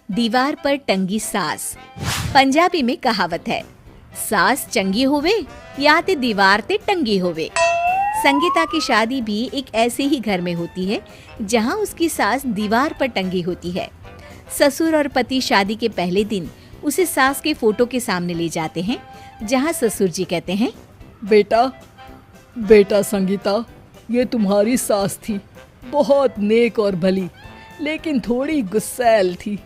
दीवार पर टंगी सास। पंजाबी में कहावत है, सास चंगी होवे या ते दीवार ते टंगी होवे। संगीता की शादी भी एक ऐसे ही घर में होती है जहां उसकी सास दीवार पर टंगी होती है। ससुर और पति शादी के पहले दिन उसे सास के फोटो के सामने ले जाते हैं, जहां ससुर जी कहते हैं, बेटा संगीता, ये तुम्हारी सास थी, बहुत नेक और भली, लेकिन थोड़ी गुस्सैल थी।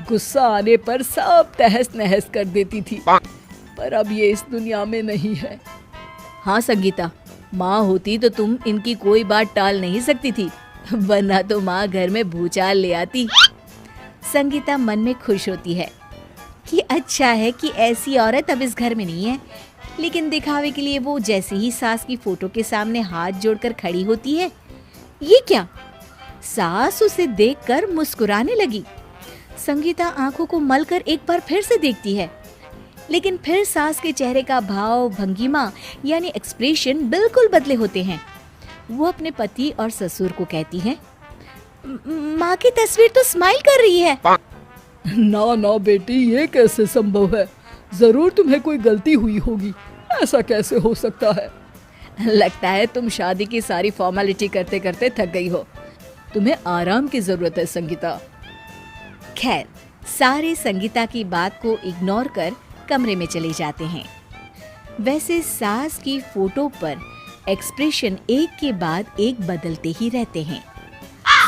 गुस्सा आने पर सब तहस नहस कर देती थी, पर अब ये इस दुनिया में नहीं है। हाँ संगीता, माँ होती तो तुम इनकी कोई बात टाल नहीं सकती थी, वरना तो माँ घर में भूचाल ले आती। संगीता मन में खुश होती है कि अच्छा है कि ऐसी औरत अब इस घर में नहीं है, लेकिन दिखावे के लिए वो जैसे ही सास की फोटो के सामने हाथ जोड़कर खड़ी होती है, ये क्या? सास उसे देखकर मुस्कुराने लगी। संगीता आंखों को मलकर एक बार फिर से देखती है, लेकिन फिर सास के चेहरे का भाव, भंगिमा यानी एक्सप्रेशन बिल्कुल बदले होते हैं। वो अपने पति और ससुर को कहती है, माँ की तस्वीर तो स्माइल कर रही है। ना बेटी, ये कैसे संभव है? जरूर तुम्हें कोई गलती हुई होगी, ऐसा कैसे हो सकता है? लगता है तुम शादी की सारी फॉर्मेलिटी करते करते थक गई हो, तुम्हें आराम की जरूरत है संगीता। खैर, सारे संगीता की बात को इग्नोर कर कमरे में चले जाते हैं। वैसे सास की फोटो पर एक्सप्रेशन एक के बाद एक बदलते ही रहते हैं।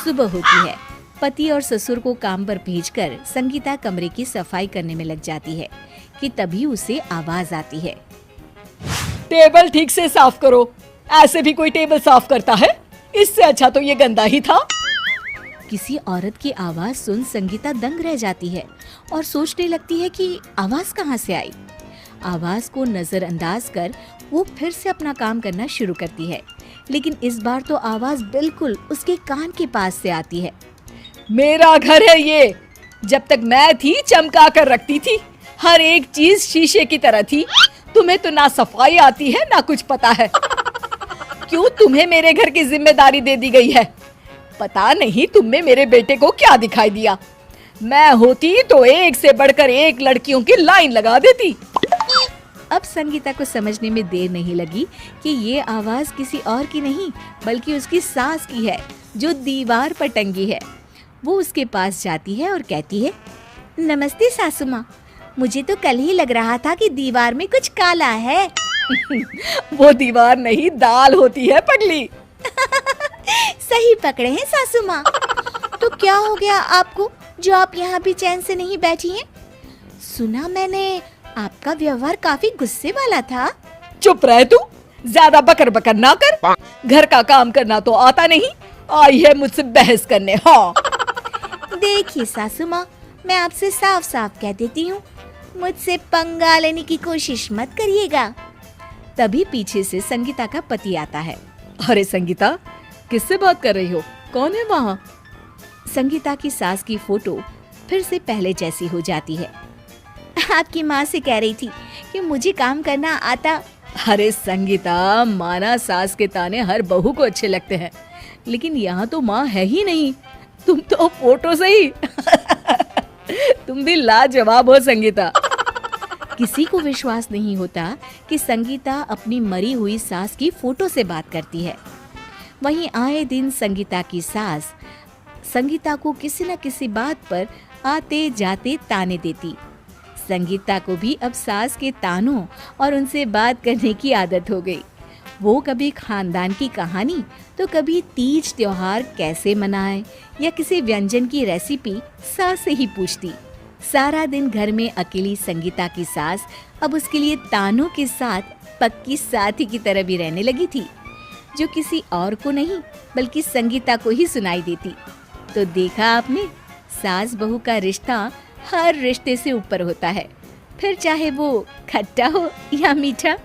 सुबह होती है, पति और ससुर को काम पर भेजकर संगीता कमरे की सफाई करने में लग जाती है कि तभी उसे आवाज आती है, टेबल ठीक से साफ करो। ऐसे भी कोई टेबल साफ करता है? इससे अच्छा तो ये गंदा ही था। किसी औरत की आवाज सुन संगीता दंग रह जाती है और सोचने लगती है कि आवाज कहाँ से आई। आवाज को नजरअंदाज कर वो फिर से अपना काम करना शुरू करती है, लेकिन इस बार तो आवाज बिल्कुल उसके कान के पास से आती है। मेरा घर है ये। जब तक मैं थी चमका कर रखती थी, हर एक चीज शीशे की तरह थी। तुम्हें तो ना सफाई आती है ना कुछ पता है। क्यों तुम्हें मेरे घर की जिम्मेदारी दे दी गई है? पता नहीं तुम में मेरे बेटे को क्या दिखाई दिया। मैं होती तो एक से बढ़कर एक लड़कियों की लाइन लगा देती। अब संगीता को समझने में देर नहीं लगी कि ये आवाज किसी और की नहीं बल्कि उसकी सास की है, जो दीवार पर टंगी है। वो उसके पास जाती है और कहती है, नमस्ते सासू माँ, मुझे तो कल ही लग रहा था कि दीवार में कुछ काला है। वो दीवार नहीं, दाल होती है पगली। सही पकड़े हैं सासू माँ। तो क्या हो गया आपको जो आप यहाँ भी चैन से नहीं बैठी हैं? सुना मैंने आपका व्यवहार काफी गुस्से वाला था। चुप रह तू, ज्यादा बकर बकर ना कर। घर का काम करना तो आता नहीं, आई है मुझसे बहस करने। हाँ देखिए सासू माँ, मैं आपसे साफ साफ कह देती हूँ, मुझसे पंगा लेने की कोशिश मत करिएगा। तभी पीछे से संगीता का पति आता है। अरे संगीता, किससे बात कर रही हो? कौन है वहाँ? संगीता की सास की फोटो फिर से पहले जैसी हो जाती है। आपकी माँ से कह रही थी कि मुझे काम करना आता। अरे संगीता, माना सास के ताने हर बहू को अच्छे लगते हैं, लेकिन यहाँ तो माँ है ही नहीं। तुम तो फोटो से ही तुम भी लाजवाब हो संगीता। किसी को विश्वास नहीं होता कि संगीता अपनी मरी हुई सास की फोटो से बात करती है। वहीं आए दिन संगीता की सास संगीता को किसी न किसी बात पर आते जाते ताने देती। संगीता को भी अब सास के तानों और उनसे बात करने की आदत हो गई। वो कभी खानदान की कहानी तो कभी तीज त्योहार कैसे मनाए या किसी व्यंजन की रेसिपी सास से ही पूछती। सारा दिन घर में अकेली संगीता की सास अब उसके लिए तानों के साथ पक्की साथी की तरह भी रहने लगी थी, जो किसी और को नहीं बल्कि संगीता को ही सुनाई देती। तो देखा आपने, सास बहू का रिश्ता हर रिश्ते से ऊपर होता है, फिर चाहे वो खट्टा हो या मीठा।